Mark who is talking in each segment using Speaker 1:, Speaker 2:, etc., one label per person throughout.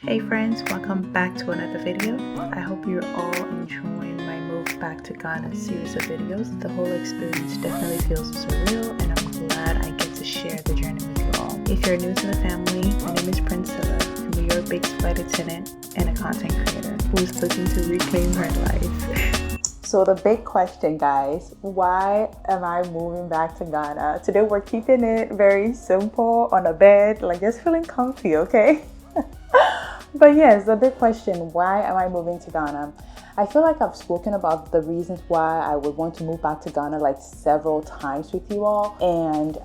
Speaker 1: Hey friends, welcome back to another video. I hope you're all enjoying my move back to Ghana series of videos. The whole experience definitely feels surreal and I'm glad I get to share the journey with you all. If you're new to the family, my name is Priscilla, a New York based flight attendant and a content creator who is looking to reclaim her life. So the big question, guys, why am I moving back to Ghana? Today we're keeping it very simple on a bed, like just feeling comfy, okay? But yes, the big question, why am I moving to Ghana? I feel like I've spoken about the reasons why I would want to move back to Ghana like several times with you all. And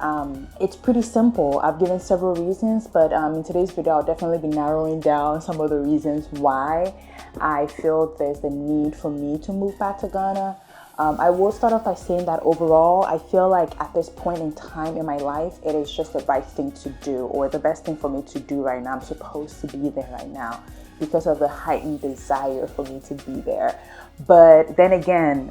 Speaker 1: it's pretty simple. I've given several reasons, but in today's video, I'll definitely be narrowing down some of the reasons why I feel there's the need for me to move back to Ghana. I will start off by saying that overall, I feel like at this point in time in my life, it is just the right thing to do or the best thing for me to do right now. I'm supposed to be there right now because of the heightened desire for me to be there. But then again,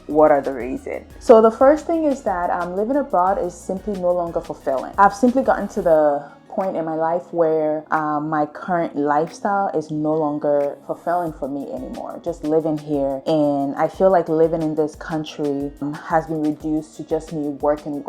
Speaker 1: what are the reasons? So the first thing is that living abroad is simply no longer fulfilling. I've simply gotten to the point in my life where my current lifestyle is no longer fulfilling for me anymore. Just living here, and I feel like living in this country has been reduced to just me working.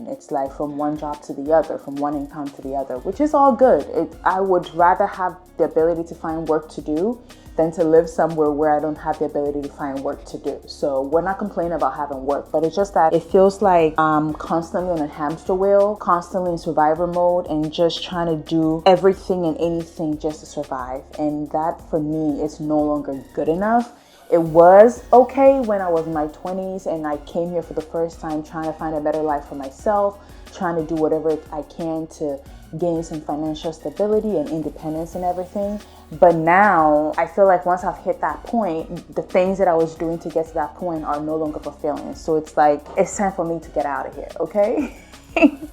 Speaker 1: It's like from one job to the other, from one income to the other, which is all good. I would rather have the ability to find work to do than to live somewhere where I don't have the ability to find work to do. So we're not complaining about having work, but it's just that it feels like I'm constantly on a hamster wheel, constantly in survivor mode and just trying to do everything and anything just to survive. And that for me is no longer good enough. It was okay when I was in my 20s and I came here for the first time trying to find a better life for myself, trying to do whatever I can to gain some financial stability and independence and everything. But now I feel like once I've hit that point, the things that I was doing to get to that point are no longer fulfilling. So it's like, it's time for me to get out of here, okay?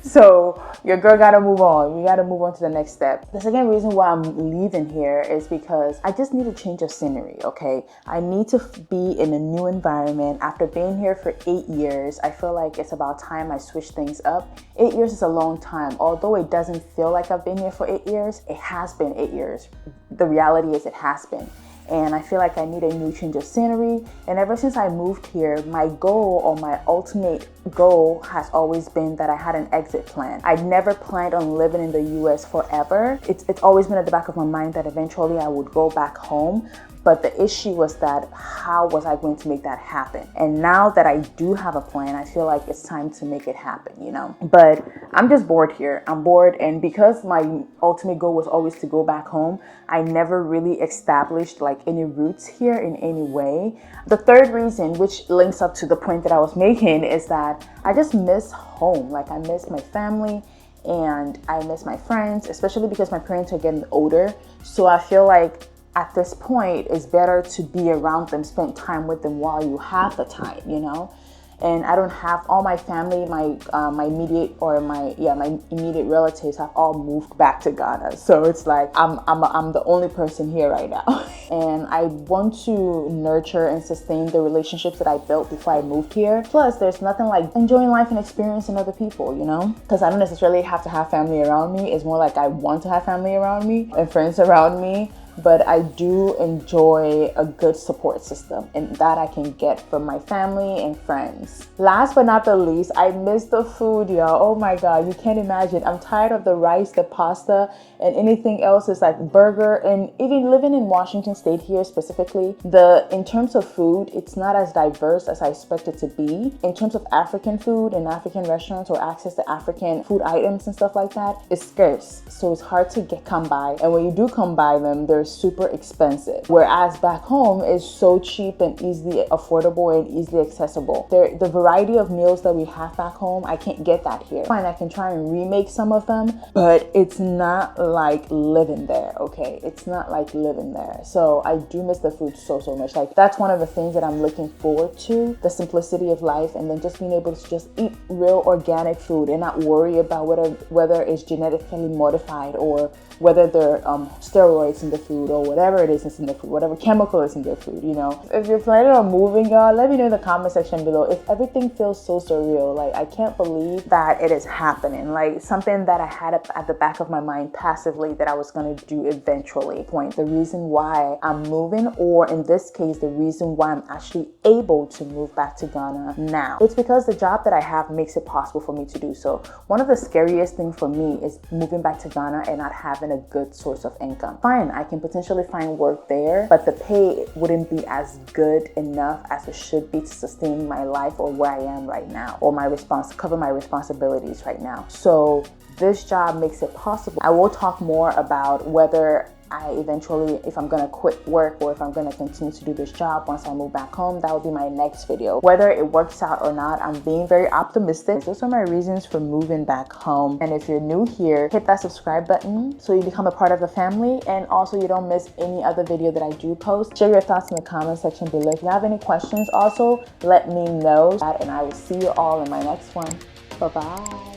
Speaker 1: So your girl gotta move on. We gotta move on to the next step. The second reason why I'm leaving here is because I just need a change of scenery, okay? I need to be in a new environment. After being here for 8 years, I feel like it's about time I switch things up. 8 years is a long time. Although it doesn't feel like I've been here for 8 years, it has been 8 years. The reality is it has been. And I feel like I need a new change of scenery. And ever since I moved here, my goal or my ultimate goal has always been that I had an exit plan. I never planned on living in the US forever. It's always been at the back of my mind that eventually I would go back home. But the issue was that how was I going to make that happen? And now that I do have a plan, I feel like it's time to make it happen, you know? But I'm just bored here. I'm bored. And because my ultimate goal was always to go back home, I never really established like any roots here in any way. The third reason, which links up to the point that I was making, is that I just miss home. Like I miss my family and I miss my friends, especially because my parents are getting older. So I feel like at this point, it's better to be around them, spend time with them while you have the time, you know? And I don't have all my family, my immediate relatives have all moved back to Ghana. So it's like I'm the only person here right now. And I want to nurture and sustain the relationships that I built before I moved here. Plus, there's nothing like enjoying life and experiencing other people, you know? Because I don't necessarily have to have family around me. It's more like I want to have family around me and friends around me. But I do enjoy a good support system, and that I can get from my family and friends. Last but not the least, I miss the food, y'all. Oh my God, you can't imagine. I'm tired of the rice, the pasta, and anything else is like burger. And even living in Washington State here specifically, in terms of food, it's not as diverse as I expect it to be. In terms of African food and African restaurants or access to African food items and stuff like that, it's scarce. So it's hard to come by. And when you do come by them, they're super expensive, whereas back home is so cheap and easily affordable and easily accessible. The variety of meals that we have back home, I can't get that here. Fine, I can try and remake some of them, but it's not like living there, okay? It's not like living there. So I do miss the food so much. Like that's one of the things that I'm looking forward to, the simplicity of life, and then just being able to just eat real organic food and not worry about whether it's genetically modified or whether there are steroids in the food or whatever it is that's in the food, whatever chemical is in the food, you know. If you're planning on moving, y'all, let me know in the comment section below. If everything feels so surreal, like I can't believe that it is happening. Like something that I had at the back of my mind passively that I was gonna do
Speaker 2: eventually. The reason why I'm moving, or in this case, the reason why I'm actually able to move back to Ghana now, it's because the job that I have makes it possible for me to do so. One of the scariest things for me is moving back to Ghana and not having a good source of income. Fine, I can potentially find work there, but the pay wouldn't be as good enough as it should be to sustain my life or where I am right now, or cover my responsibilities right now. So this job makes it possible. I will talk more about whether I eventually, if I'm gonna quit work or if I'm gonna continue to do this job once I move back home. That will be my next video. Whether it works out or not, I'm being very optimistic. Those are my reasons for moving back home. And if you're new here, hit that subscribe button so you become a part of the family, and also you don't miss any other video that I do post. Share your thoughts in the comment section below. If you have any questions, also let me know, and I will see you all in my next one. Bye-bye.